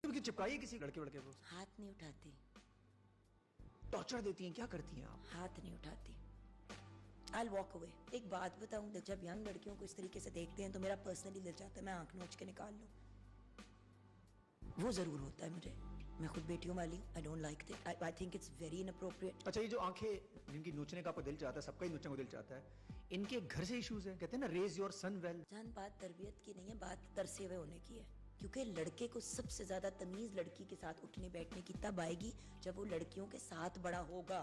चिपकाइए किसी लड़के वड़के को। हाथ नहीं उठाती। टॉर्चर देती हैं, क्या करती हैं आप? हाथ नहीं उठाती। I'll walk away। एक बात बताऊं, जब यंग लड़कियों को इस तरीके से देखते हैं तो मेरा पर्सनली दिल चाहता है मैं आंख नोच के निकाल लूं। वो जरूर होता है मुझे, मैं खुद बेटियों वाली हूँ। I don't like it। I think it's very inappropriate। अच्छा, ये जो आंखें जिनकी नोचने का आपको दिल चाहता है, सबका ही नोचने को दिल चाहता है, इनके घर से इश्यूज है। कहते हैं ना, रेज योर सन वेल। जान, बात तरबियत की नहीं है, बात तरसे हुए होने की है। क्योंकि लड़के को सबसे ज्यादा तमीज लड़की के साथ उठने बैठने की तब आएगी जब वो लड़कियों के साथ बड़ा होगा।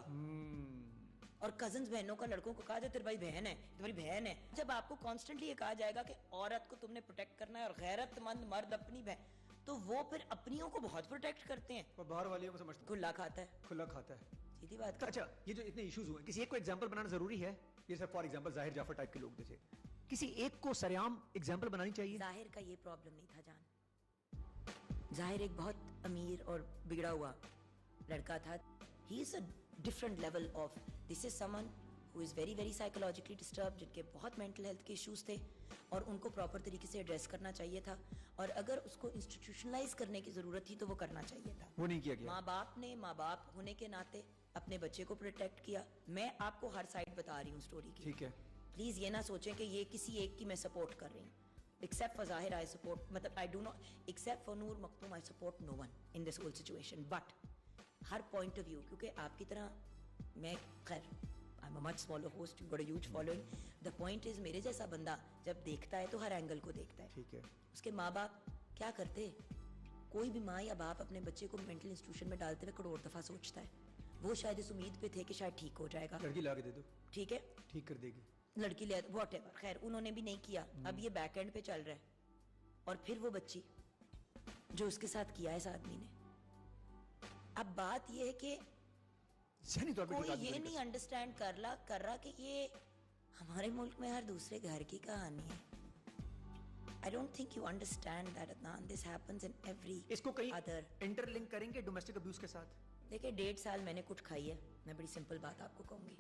और कजन्स बहनों का लड़कों को कहा जाए तेरी भाई बहन है, तुम्हारी बहन है। जब आपको कॉन्स्टेंटली ये कहा जाएगा कि औरत को तुमने प्रोटेक्ट करना है और गैरतमंद मर्द अपनी बहन, तो वो फिर अपनियों को बहुत प्रोटेक्ट करते हैं और बाहर वाले को समझते खुला खाता है। खुला खाता है, सीधी बात। अच्छा, ये जो इतने इश्यूज हुए, किसी एक को एग्जांपल बनाना जरूरी है? जैसे फॉर एग्जांपल जाहिर जाफर टाइप के लोग जैसे, किसी एक को सरेआम एग्जांपल बनानी चाहिए? जाहिर का ये प्रॉब्लम नहीं था जान। जाहिर एक बहुत अमीर और बिगड़ा हुआ लड़का था। He is a different level of, this is someone who is very very psychologically disturb, जिनके बहुत मेंटल हेल्थ के इश्यूज थे और उनको प्रॉपर तरीके से एड्रेस करना चाहिए था। और अगर उसको इंस्टीट्यूशनलाइज करने की जरूरत थी तो वो करना चाहिए था। वो नहीं किया गया। माँ बाप ने माँ बाप होने के नाते अपने बच्चे को प्रोटेक्ट किया। मैं आपको हर साइड बता रही हूँ स्टोरी की, ठीक है? प्लीज ये ना सोचें कि ये किसी एक की मैं सपोर्ट कर रही हूँ। Except for Zahir, I support, मतलब I do not, except for Noor Maktoum, I support no one in this whole situation. But her point of view, क्योंकि आपकी तरह मैं खैर I'm a much smaller host, you've got a huge following. The point is, मेरे जैसा बंदा जब देखता है तो हर एंगल को देखता है। ठीक है। उसके माँ बाप क्या करते? कोई भी माँ या बाप अपने बच्चे को मेंटल इंस्टीट्यूशन में डालते हुए करोड़ दफा सोचता है। वो शायद इस उम्मीद पे थे कि शायद ठीक हो जाएगा, लड़की ला के दे दो, ठीक है, ठीक कर देगी, लड़की ले, व्हाटएवर। खैर उन्होंने भी नहीं किया। अब ये बैक एंड पे चल रहा है और फिर वो बच्ची जो उसके साथ किया है इस आदमी ने। अब बात ये है कि कोई ये नहीं अंडरस्टैंड कर रहा कि ये हमारे मुल्क में हर दूसरे घर की कहानी है। I don't think you understand that, Adnan. This happens in every इसको कहीं other इंटरलिंक करेंगे डोमेस्टिक अब्यूज के साथ? देखिए 1.5 साल मैंने कुछ खाई है, मैं बड़ी सिंपल बात आपको कहूंगी।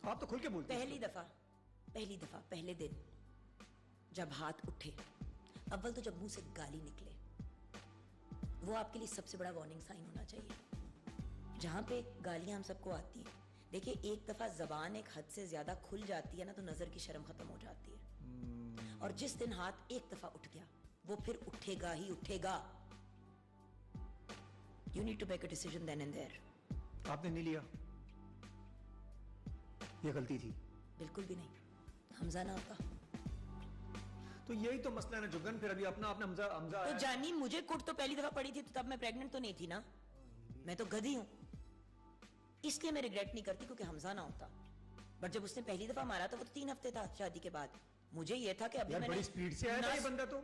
आप तो खुल के बोलते हैं। पहली दफा पहले दिन जब हाथ उठे, अव्वल तो जब मुंह से गाली निकले, वो आपके लिए सबसे बड़ा वार्निंग साइन होना चाहिए। जहां पे गालियां हम सबको आती हैं, देखिए एक दफा जबान एक हद से ज्यादा खुल जाती है ना तो नजर की शर्म खत्म हो जाती है। और जिस दिन हाथ एक दफा उठ गया वो फिर उठेगा ही उठेगा। You need to make a decision then and there. आपने नहीं लिया, ये गलती थी? बिल्कुल भी नहीं, हमजा ना होता तो यही तो मसला है ना जुगन। फिर अभी अपना आपने हमजा तो जानी, मुझे कुट तो पहली दफा पड़ी थी तो तब मैं प्रेग्नेंट तो नहीं थी ना, मैं तो गधी हूं, इसलिए मैं रिग्रेट नहीं करती क्योंकि हमजा ना होता। बट जब उसने पहली दफा मारा तो वो तो 3 हफ्ते था शादी के बाद। मुझे ये था कि अभी मैंने बड़ी स्पीड से आया था ये बंदा तो।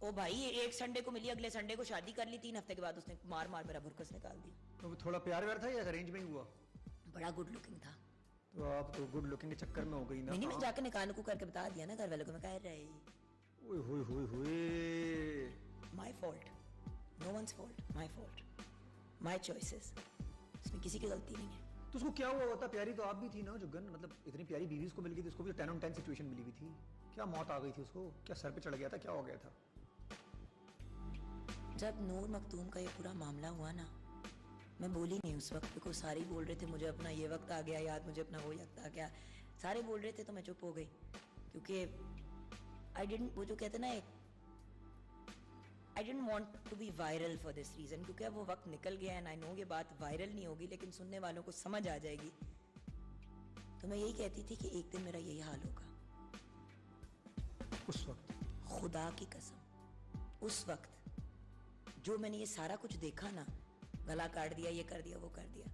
ओ भाई, एक संडे को मिली, अगले संडे को शादी कर ली, 3 हफ्ते के बाद उसने मार मार मेरा बुरकस निकाल दिया। तो थोड़ा प्यार व्यार था या अरेंज में ही हुआ? बड़ा गुड लुकिंग था। तो आप तो गुड लुकिंग के चक्कर में हो गई ना। नहीं, मैं जाके निकाल करके बता दिया ना घर वालों को, मैं कह रही my fault, no one's fault, my fault, my choices, इसमें किसी की गलती नहीं है। तो उसको क्या हुआ होता? प्यारी तो आप भी थी ना जुगन, मतलब इतनी प्यारी बीवी उसको मिल गई थी, उसको भी 10 on 10 सिचुएशन मिली हुई थी। क्या मौत आ गई थी उसको? क्या सर पे चढ़ गया था? क्या हो गया था? जब नूर मखतूम का ये पूरा मामला हुआ ना, मैं बोली नहीं उस वक्त, बिकॉज सारे बोल रहे थे मुझे अपना ये वक्त आ गया याद, मुझे अपना वो वक्त आ गया, सारे बोल रहे थे तो मैं चुप हो गई। क्योंकि आई डिडंट, वो जो कहते ना, I didn't want to be viral for this reason, क्योंकि अब वो वक्त निकल गया एंड आई नो ये बात वायरल नहीं होगी लेकिन सुनने वालों को समझ आ जाएगी। तो मैं यही कहती थी कि एक दिन मेरा यही हाल होगा। उस वक्त खुदा की कसम, उस वक्त जो मैंने ये सारा कुछ देखा ना, गला काट दिया, ये कर दिया, वो कर दिया,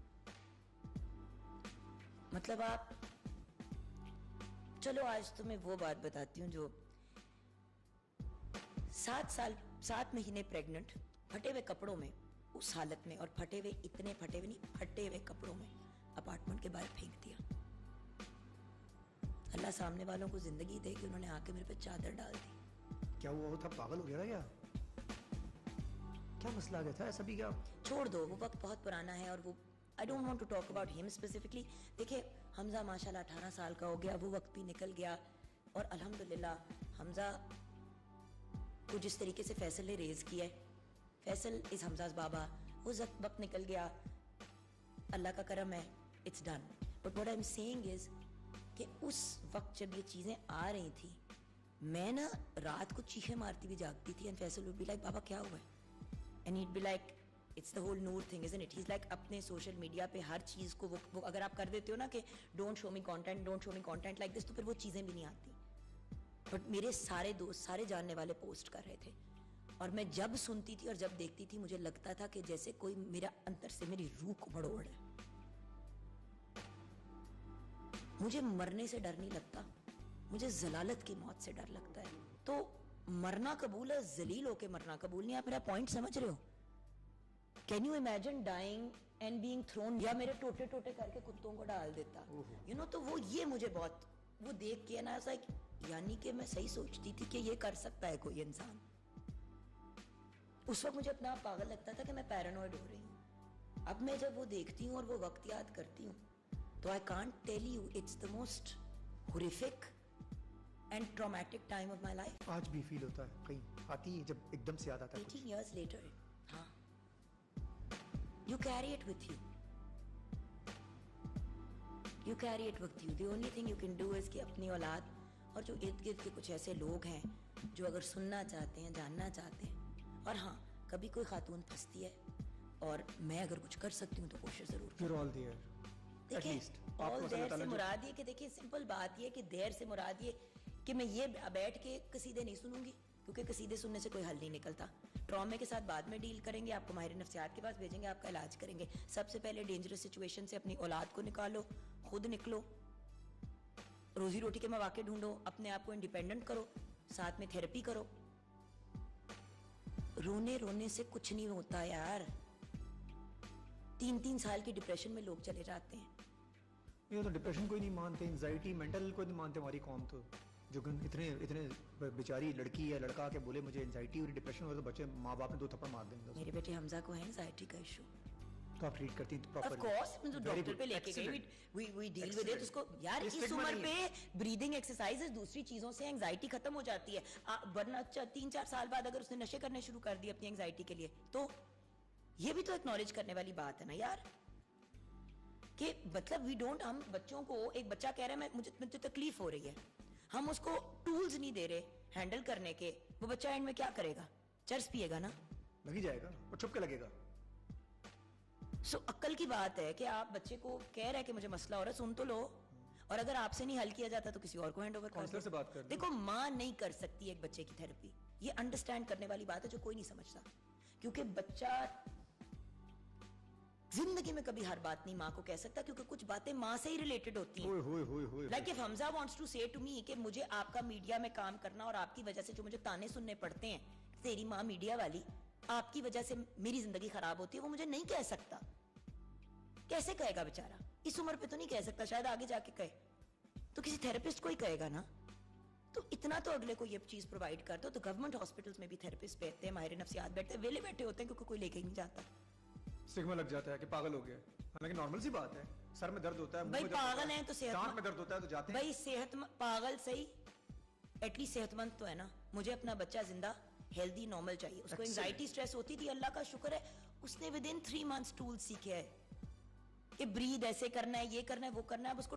मतलब आप चलो आज तो मैं वो बात बताती हूँ जो 7 महीने प्रेग्नेंट, फटे हुए कपड़ों में, उस हालत में, और फटे हुए कपड़ों में अपार्टमेंट के बाहर फेंक दिया। अल्लाह सामने वालों को जिंदगी दे कि उन्होंने आके मेरे पे चादर डाल दी। क्या हुआ था? पागल हो गया था क्या मसला आ गया था? ऐसा भी क्या? छोड़ दो, वो वक्त बहुत पुराना है और वो I don't want to talk about him specifically. देखिए हमजा माशाल्लाह 18 साल का हो गया, वो वक्त भी निकल गया और अल्हम्दुलिल्लाह हमजा को जिस तरीके से फैसल ने रेज किया है, फैसल इज हमजाज बाबा, वो वक्त निकल गया, अल्लाह का करम है, it's done. But what I am saying is कि उस वक्त जब ये चीज़ें आ रही थी, मैं ना रात को चीखें मारती हुई जागती थी, and Faisal would be like बाबा क्या हुआ है, and he'd be like it's the whole Noor thing isn't it. He is like अपने सोशल मीडिया पे हर चीज़ को वो अगर आप कर देते हो ना कि don't show me content, don't show me content like this, तो फिर वो चीज़ें भी नहीं आती। बट मेरे सारे दोस्त, सारे जानने वाले पोस्ट कर रहे थे, और मैं जब सुनती थी और जब देखती थी मुझे लगता था कि जैसे कोई मेरा अंदर से मेरी रूह को मरोड़ है। मुझे मरने से डर नहीं लगता, मुझे जलालत की मौत से डर लगता है। तो मरना कबूल है, जलील होके मरना कबूल नहीं। आप मेरा पॉइंट समझ रहे हो? Can you imagine dying and being thrown, या मेरे टोटे टोटे करके कुत्तों को डाल देता, यू नो। तो वो ये मुझे बहुत वो देख के ना ऐसा, यानी कि मैं सही सोचती थी कि ये कर सकता है कोई इंसान। उस वक्त मुझे अपना आप पागल लगता था कि मैं पैरानॉइड हो रही हूँ। अब मैं जब वो देखती हूँ और वो वक्त याद करती हूँ, तो I can't tell you, it's the most horrific and traumatic time of my life. आज भी फील होता है, कहीं आती है जब एकदम से याद आता है 18 years later, हाँ, you carry it with you. You carry it with you. The only thing you can do is कि अपनी औलाद और जो इर्द गिर्द के कुछ ऐसे लोग हैं जो अगर सुनना चाहते हैं, जानना चाहते हैं, और हाँ कभी कोई खातून फंसती है और मैं अगर कुछ कर सकती हूँ तो कोशिश जरूर करूँ। You're all there. देखिए ऑल देयर से मुराद ये कि देखिए सिंपल बात ये कि देर से मुराद ये कि मैं ये बैठ के कसीदे नहीं सुनूंगी, क्योंकि कसीदे सुनने से कोई हल नहीं निकलता। ट्रॉमे के साथ बाद में डील करेंगे, आपको माहिर नफ्सियात के पास भेजेंगे, आपका इलाज करेंगे। सबसे पहले डेंजरस सिचुएशन से अपनी औलाद को निकालो, खुद निकलो, रोजी रोटी के मौके ढूंढो, अपने आप को इंडिपेंडेंट करो, साथ में थेरेपी करो। रोने रोने से कुछ नहीं होता यार। 3-3 साल की डिप्रेशन में लोग चले जाते हैं। ये तो डिप्रेशन कोई नहीं मानते, एंजाइटी मेंटल कोई नहीं मानते हमारी कौम। तो जो इतने बेचारी लड़की या लड़का के बोले मुझे एंजाइटी और डिप्रेशन हो तो बच्चे माँ बाप ने 2 थप्पड़ मार देंगे। मेरे बेटे हमजा को है एंजाइटी का इशू, तो आप ट्रीट करती हैं प्रॉपर? ऑफ कोर्स, मैं तो डॉक्टर पे लेके गई, वी डील विद इट। उसको यार इस उम्र पे ब्रीदिंग एक्सरसाइजेस, दूसरी चीजों से एंजाइटी खत्म हो जाती है। वरना 3-4 साल बाद अगर उसने नशे करने शुरू कर दिए अपनी एंजाइटी के लिए, तो ये भी तो एक्नॉलेज करने वाली बात है ना यार, कि मतलब वी डोंट, हम बच्चों को, एक बच्चा कह रहा है मुझे तकलीफ हो रही है, हम उसको टूल्स नहीं दे रहे हैंडल करने के, वो बच्चा एंड में क्या करेगा? चर्स पिएगा ना, लग ही जाएगा और चुप के लगेगा। सो अक्ल की बात है कि आप बच्चे को कह रहे हैं कि मुझे मसला हो रहा है, सुन तो लो, और अगर आपसे नहीं हल किया जाता तो किसी और को हैंड ओवर काउंसलर से बात कर लो। देखो माँ नहीं कर सकती एक बच्चे की थेरेपी, ये अंडरस्टैंड करने वाली बात है जो कोई नहीं समझता, क्योंकि बच्चा जिंदगी में कभी हर बात नहीं माँ को कह सकता, क्योंकि कुछ बातें माँ से ही रिलेटेड होती हैं। Like if Hamza wants to say to me कि मुझे आपका मीडिया में काम करना और आपकी वजह से जो मुझे ताने सुनने पड़ते हैं, तेरी माँ मीडिया वाली, आपकी वजह से मेरी जिंदगी खराब होती है, वो मुझे नहीं कह सकता। कैसे कहेगा बेचारा? इस उम्र पे तो नहीं कह सकता, शायद आगे जाके कहे तो किसी थेरेपिस्ट को ही कहेगा ना। तो इतना तो अगले को ये चीज प्रोवाइड कर दो। तो गवर्नमेंट हॉस्पिटल्स में भी थेरेपिस्ट बैठते हैं, माहिर नफ्सियात बैठते हैं, वेले बैठे होते हैं, क्योंकि कोई लेके ही नहीं जाता। स्टिग्मा लग जाता है कि पागल हो गया, हालांकि नॉर्मल सी बात है। सर में दर्द होता है, भाई पागल है तो दांत में दर्द होता है तो जाते हैं। भाई सेहत पागल सही, एटलीस्ट सेहतमंद तो है ना। मुझे अपना बच्चा जिंदा हेल्दी नॉर्मल चाहिए। उसको एंजाइटी स्ट्रेस होती थी, अल्लाह का शुक्र है उसने विद इन 3 months टूल सीखे है कि ब्रीद ऐसे करना है, ये करना है, वो करना है। अब उसको